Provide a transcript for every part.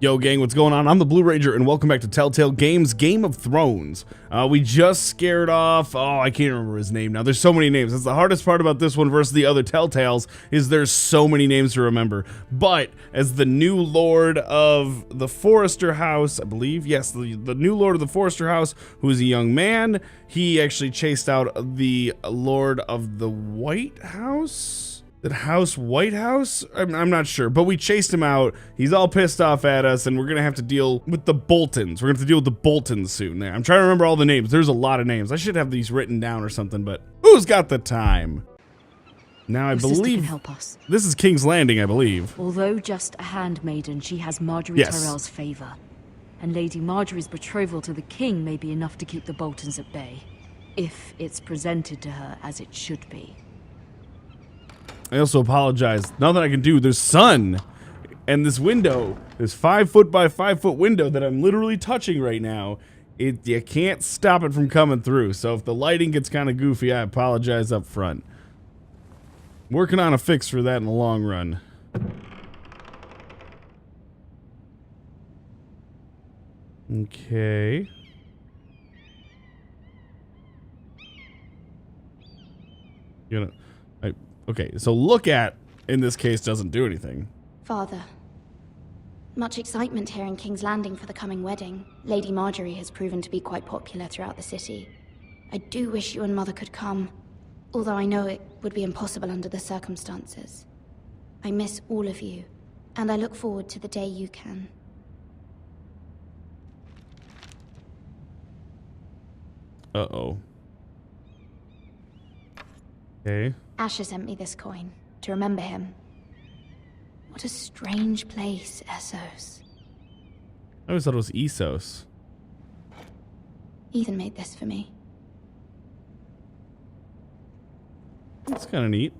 Yo gang, what's going on? I'm the Blue Ranger and welcome back to Telltale Games Game of Thrones. We just scared off, I can't remember his name now. There's so many names. That's the hardest part about this one versus the other Telltales is there's so many names to remember. But as the new Lord of the Forrester House, I believe, yes, the new Lord of the Forrester House, who is a young man, he actually chased out the Lord of the White House? White House? I'm not sure, but we chased him out. He's all pissed off at us, and we're gonna have to deal with the Boltons. We're gonna have to deal with the Boltons soon. There, I'm trying to remember all the names. There's a lot of names. I should have these written down or something, but who's got the time? Now I believe can help us. This is King's Landing, I believe. Although just a handmaiden, she has Marjorie Tyrell's favor, and Lady Marjorie's betrothal to the king may be enough to keep the Boltons at bay, if it's presented to her as it should be. I also apologize. Nothing I can do. There's sun, and this window, this 5 foot by 5 foot window that I'm literally touching right now, you can't stop it from coming through. So if the lighting gets kind of goofy, I apologize up front. Working on a fix for that in the long run. Okay. Okay, so look at, in this case, doesn't do anything. Father, much excitement here in King's Landing for the coming wedding. Lady Marjorie has proven to be quite popular throughout the city. I do wish you and Mother could come, although I know it would be impossible under the circumstances. I miss all of you, and I look forward to the day you can. Uh-oh. Okay. Asher sent me this coin, to remember him. What a strange place, Essos. I always thought it was Essos. Ethan made this for me. That's kind of neat.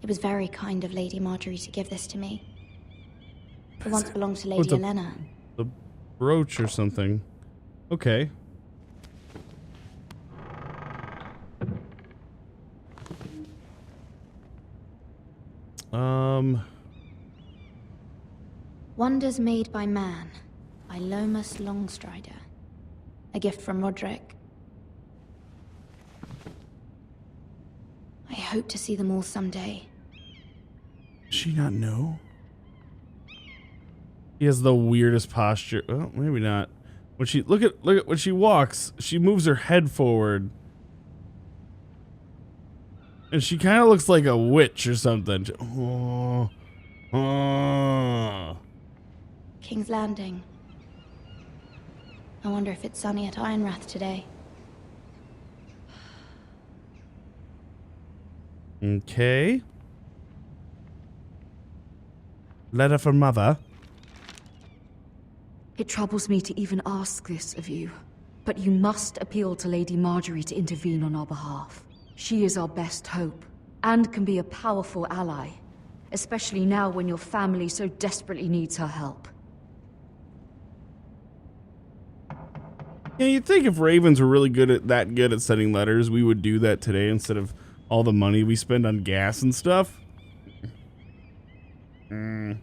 It was very kind of Lady Marjorie to give this to me. It once belonged to Lady Elena. The brooch or something. Okay. Wonders Made by Man, by Lomas Longstrider. A gift from Roderick. I hope to see them all someday. Does she not know? He has the weirdest posture. Oh, maybe not. When she look at when she walks, she moves her head forward. And she kind of looks like a witch or something. King's Landing. I wonder if it's sunny at Ironrath today. Okay. Letter from Mother. It troubles me to even ask this of you, but you must appeal to Lady Marjorie to intervene on our behalf. She is our best hope, and can be a powerful ally, especially now when your family so desperately needs her help. Yeah, you'd think if Ravens were really good at sending letters, we would do that today instead of all the money we spend on gas and stuff. I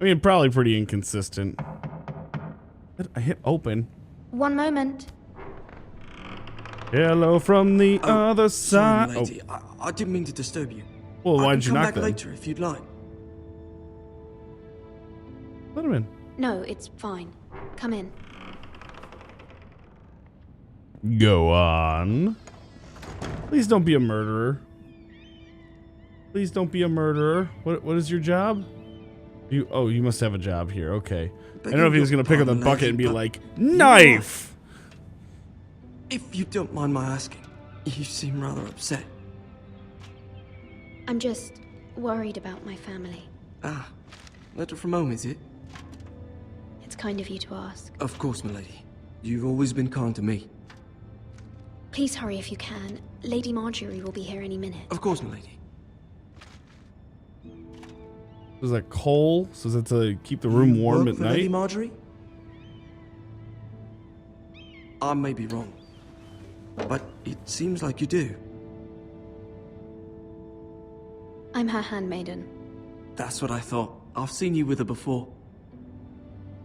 mean, probably pretty inconsistent. I hit open. One moment. Hello from the other side. Sorry, lady. I didn't mean to disturb you. Well, why did you knock I can come then? back later if you'd like. Let him in. No, it's fine. Come in. Go on. Please don't be a murderer. Please don't be a murderer. What is your job? You must have a job here. Okay. I don't know if he was gonna pick up the bucket and be like, knife. If you don't mind my asking, you seem rather upset. I'm just worried about my family. Ah, letter from home, is it? It's kind of you to ask. Of course, milady. You've always been kind to me. Please hurry if you can. Lady Marjorie will be here any minute. Of course, milady. Is that coal? So is that to keep the room warm at for Lady night? Marjorie? I may be wrong, but it seems like you do. I'm her handmaiden. That's what I thought. I've seen you with her before.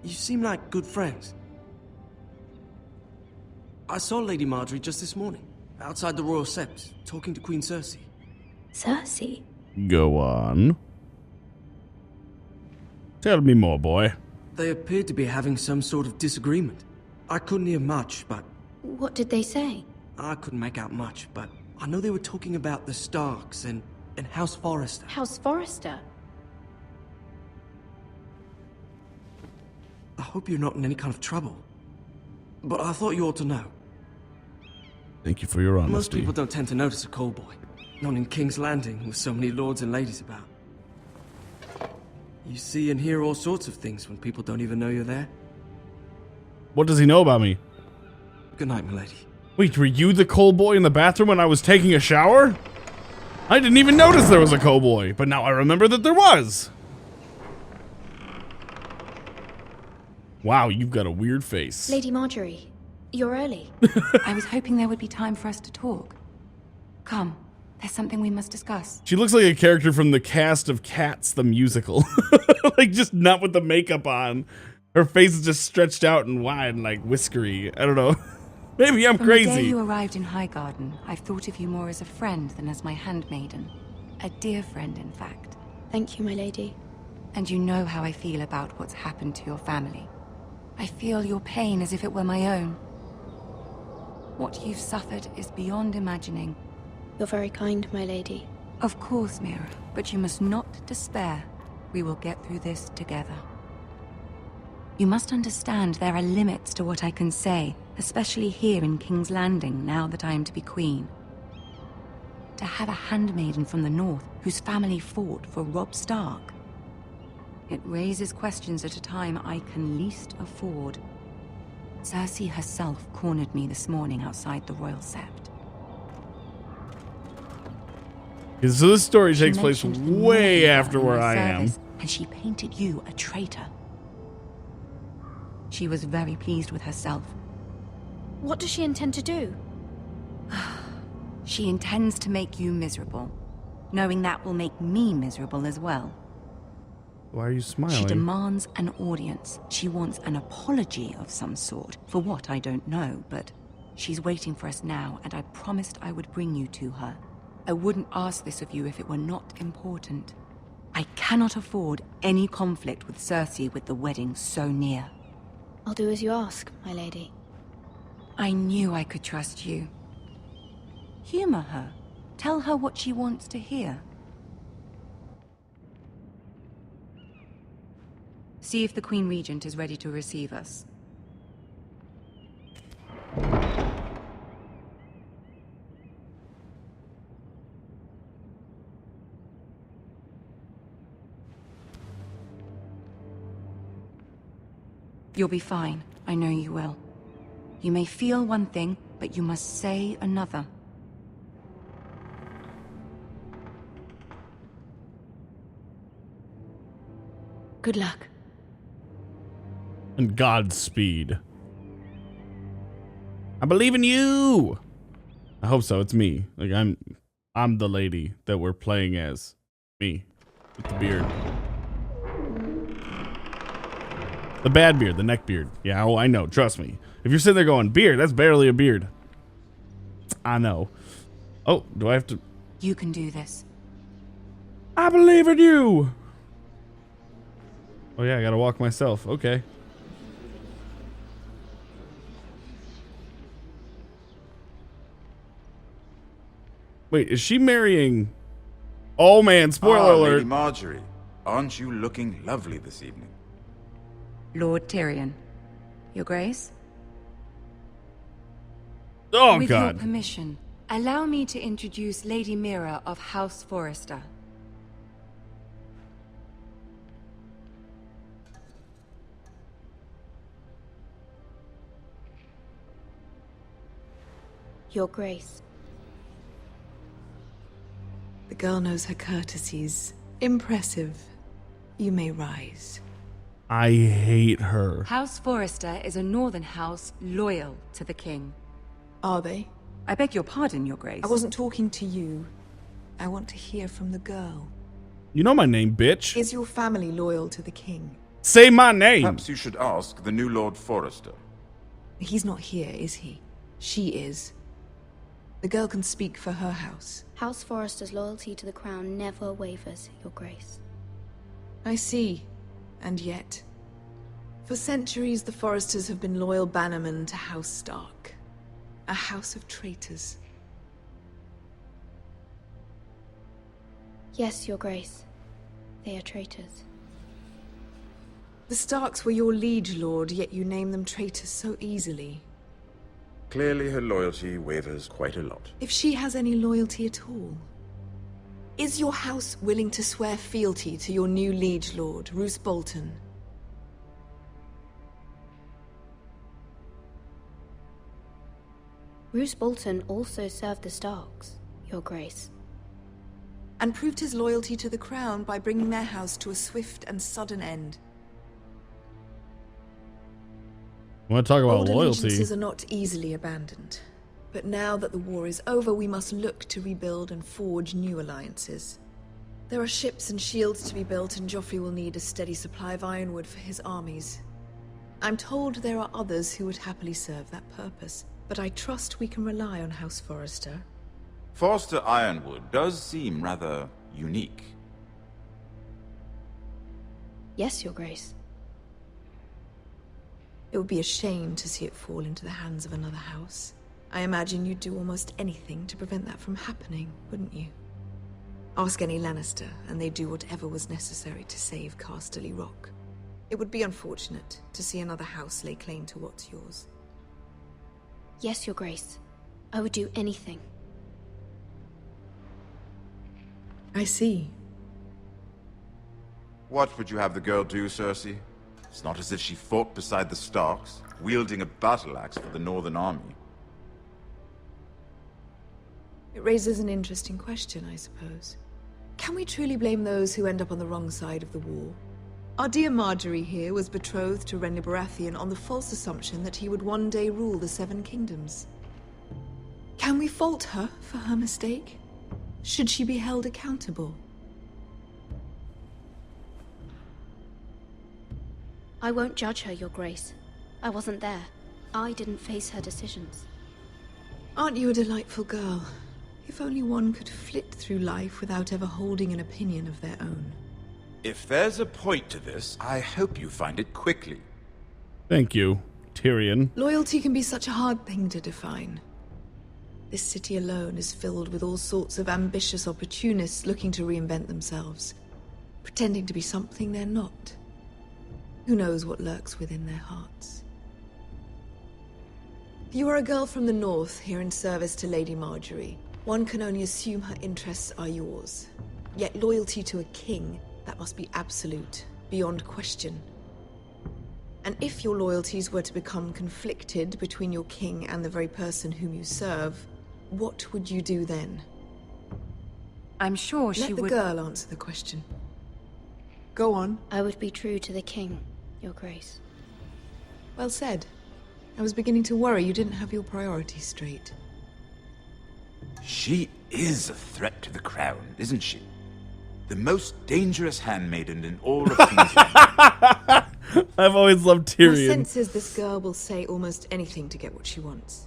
You seem like good friends. I saw Lady Marjorie just this morning, outside the Royal Sept, talking to Queen Cersei. Cersei? Go on. Tell me more, boy. They appeared to be having some sort of disagreement. I couldn't hear much, but What did they say? I couldn't make out much, but I know they were talking about the Starks and House Forrester. House Forrester? I hope you're not in any kind of trouble. But I thought you ought to know. Thank you for your honesty. Most people don't tend to notice a call boy. Not in King's Landing with so many lords and ladies about. You see and hear all sorts of things when people don't even know you're there. What does he know about me? Good night, milady. Wait, were you the coal boy in the bathroom when I was taking a shower? I didn't even notice there was a coal boy, but now I remember that there was. Wow, you've got a weird face. Lady Marjorie, you're early. I was hoping there would be time for us to talk. Come, there's something we must discuss. She looks like a character from the cast of Cats, the musical. Like, just not with the makeup on. Her face is just stretched out and wide and, like, whiskery. I don't know. Maybe I'm From the day crazy. you arrived in Highgarden, I've thought of you more as a friend than as my handmaiden. A dear friend, in fact. Thank you, my lady. And you know how I feel about what's happened to your family. I feel your pain as if it were my own. What you've suffered is beyond imagining. You're very kind, my lady. Of course, Mira, but you must not despair. We will get through this together. You must understand there are limits to what I can say, especially here in King's Landing, now that I am to be queen. To have a handmaiden from the north whose family fought for Robb Stark. It raises questions at a time I can least afford. Cersei herself cornered me this morning outside the Royal Sept. So this story She takes place mentioned the way Northern after in where my I am. service, and she painted you a traitor. She was very pleased with herself. What does she intend to do? She intends to make you miserable, knowing that will make me miserable as well. Why are you She smiling? demands an audience. She wants an apology of some sort. For what, I don't know, but she's waiting for us now, and I promised I would bring you to her. I wouldn't ask this of you if it were not important. I cannot afford any conflict with Cersei with the wedding so near. I'll do as you ask, my lady. I knew I could trust you. Humor her. Tell her what she wants to hear. See if the Queen Regent is ready to receive us. You'll be fine. I know you will. You may feel one thing, but you must say another. Good luck. And Godspeed. I believe in you. I hope so. It's me. Like I'm the lady that we're playing as. Me with the beard. The bad beard, the neck beard. Yeah, oh, I know. Trust me. If you're sitting there going, beard, that's barely a beard. I know. Oh, do I have to? You can do this. I believe in you. Oh yeah, I gotta walk myself. Okay. Wait, is she marrying? Oh man, spoiler alert. Lady Marjorie, aren't you looking lovely this evening? Lord Tyrion. Your Grace? Oh With god. your permission, allow me to introduce Lady Mira of House Forrester. Your Grace. The girl knows her courtesies. Impressive. You may rise. I hate her. House Forrester is a northern house loyal to the king. Are they? I beg your pardon, Your Grace. I wasn't talking to you. I want to hear from the girl. You know my name, bitch. Is your family loyal to the king? Say my name. Perhaps you should ask the new Lord Forrester. He's not here, is he? She is. The girl can speak for her house. House Forrester's loyalty to the crown never wavers, Your Grace. I see. And yet... For centuries, the Forresters have been loyal bannermen to House Stark. A house of traitors. Yes, Your Grace. They are traitors. The Starks were your liege lord, yet you name them traitors so easily. Clearly her loyalty wavers quite a lot. If she has any loyalty at all. Is your house willing to swear fealty to your new liege lord, Roose Bolton? Roose Bolton also served the Starks, Your Grace. And proved his loyalty to the crown by bringing their house to a swift and sudden end. I want to talk about Old loyalty. allegiances are not easily abandoned. But now that the war is over, we must look to rebuild and forge new alliances. There are ships and shields to be built, and Joffrey will need a steady supply of ironwood for his armies. I'm told there are others who would happily serve that purpose, but I trust we can rely on House Forrester. Forster Ironwood does seem rather unique. Yes, Your Grace. It would be a shame to see it fall into the hands of another house. I imagine you'd do almost anything to prevent that from happening, wouldn't you? Ask any Lannister, and they'd do whatever was necessary to save Casterly Rock. It would be unfortunate to see another house lay claim to what's yours. Yes, Your Grace. I would do anything. I see. What would you have the girl do, Cersei? It's not as if she fought beside the Starks, wielding a battle axe for the Northern Army. It raises an interesting question, I suppose. Can we truly blame those who end up on the wrong side of the war? Our dear Marjorie here was betrothed to Renly Baratheon on the false assumption that he would one day rule the Seven Kingdoms. Can we fault her for her mistake? Should she be held accountable? I won't judge her, Your Grace. I wasn't there. I didn't face her decisions. Aren't you a delightful girl? If only one could flit through life without ever holding an opinion of their own. If there's a point to this, I hope you find it quickly. Thank you, Tyrion. Loyalty can be such a hard thing to define. This city alone is filled with all sorts of ambitious opportunists looking to reinvent themselves, pretending to be something they're not. Who knows what lurks within their hearts? You are a girl from the north, here in service to Lady Marjorie. One can only assume her interests are yours. Yet loyalty to a king, that must be absolute, beyond question. And if your loyalties were to become conflicted between your king and the very person whom you serve, what would you do then? I'm sure she Let the would... girl answer the question. Go on. I would be true to the king, Your Grace. Well said. I was beginning to worry you didn't have your priorities straight. She is a threat to the crown, isn't she? The most dangerous handmaiden in all of King's Landing. I've always loved My Tyrion. sense is this girl will say almost anything to get what she wants.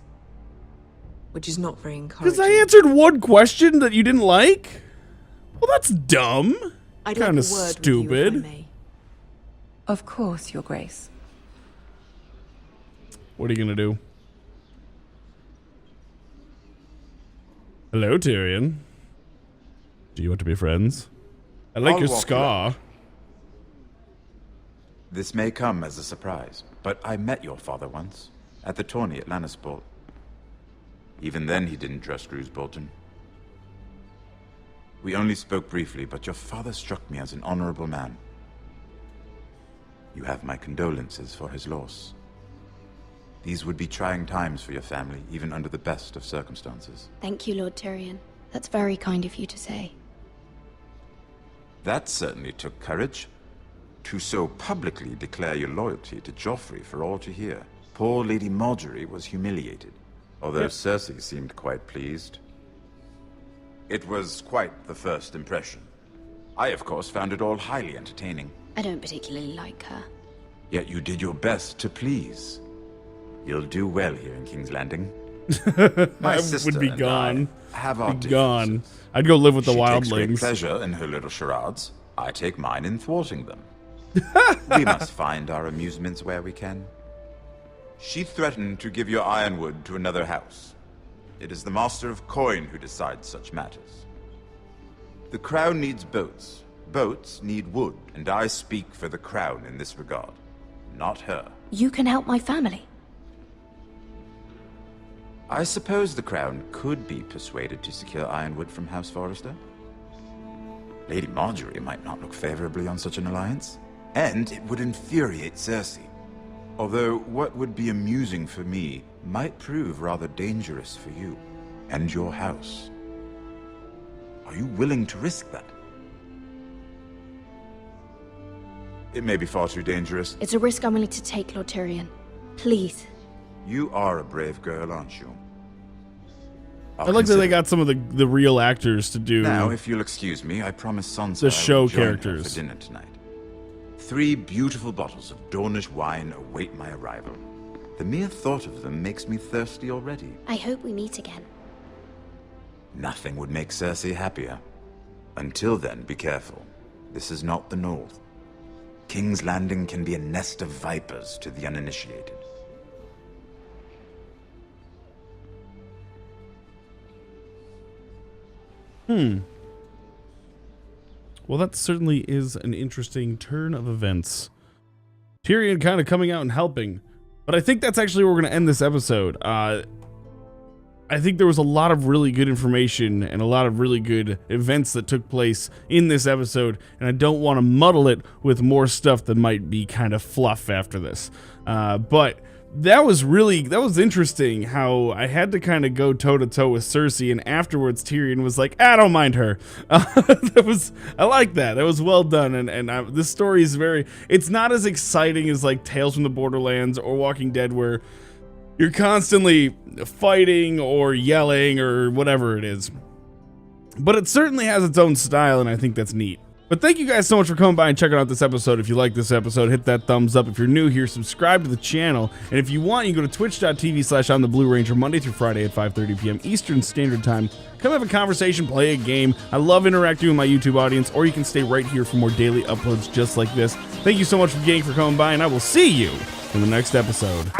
Which is not very encouraging. Because I answered one question that you didn't like? Well, that's dumb. I'd Kind like of a word stupid. with you, if I may. Of course, Your Grace. What are you gonna do? Hello, Tyrion. Do you want to be friends? I like I'll your walk scar. This may come as a surprise, but I met your father once, at the tourney at Lannisport. Even then he didn't trust Roose Bolton. We only spoke briefly, but your father struck me as an honorable man. You have my condolences for his loss. These would be trying times for your family, even under the best of circumstances. Thank you, Lord Tyrion. That's very kind of you to say. That certainly took courage. To so publicly declare your loyalty to Joffrey for all to hear. Poor Lady Marjorie was humiliated, although Cersei seemed quite pleased. It was quite the first impression. I, of course, found it all highly entertaining. I don't particularly like her. Yet you did your best to please. You'll do well here in King's Landing. My I sister would be and gone. I have our Be gone. differences. I'd go live with the She takes great wildlings. pleasure in her little charades. I take mine in thwarting them. We must find our amusements where we can. She threatened to give your ironwood to another house. It is the Master of Coin who decides such matters. The crown needs boats. Boats need wood, and I speak for the crown in this regard, not her. You can help my family. I suppose the crown could be persuaded to secure ironwood from House Forrester. Lady Marjorie might not look favorably on such an alliance, and it would infuriate Cersei. Although what would be amusing for me might prove rather dangerous for you and your house. Are you willing to risk that? It may be far too dangerous. It's a risk I'm willing to take, Lord Tyrion. Please. You are a brave girl, aren't you? I like that they got some of the real actors to do Now, if you'll excuse me, I promise Sansa the I show will join her characters. for dinner tonight. 3 beautiful bottles of Dornish wine await my arrival. The mere thought of them makes me thirsty already. I hope we meet again. Nothing would make Cersei happier. Until then, be careful. This is not the North. King's Landing can be a nest of vipers to the uninitiated. Well, that certainly is an interesting turn of events. Tyrion kind of coming out and helping. But I think that's actually where we're going to end this episode. I think there was a lot of really good information and a lot of really good events that took place in this episode, and I don't want to muddle it with more stuff that might be kind of fluff after this. But that was interesting how I had to kind of go toe to toe with Cersei, and afterwards Tyrion was like, I don't mind her. I like that. That was well done, and this story is it's not as exciting as like Tales from the Borderlands or Walking Dead, where you're constantly fighting or yelling or whatever it is. But it certainly has its own style, and I think that's neat. But thank you guys so much for coming by and checking out this episode. If you like this episode, hit that thumbs up. If you're new here, subscribe to the channel. And if you want, you can go to twitch.tv/OnTheBlueRanger Monday through Friday at 5:30 p.m. Eastern Standard Time. Come have a conversation, play a game. I love interacting with my YouTube audience, or you can stay right here for more daily uploads just like this. Thank you so much for coming by, and I will see you in the next episode.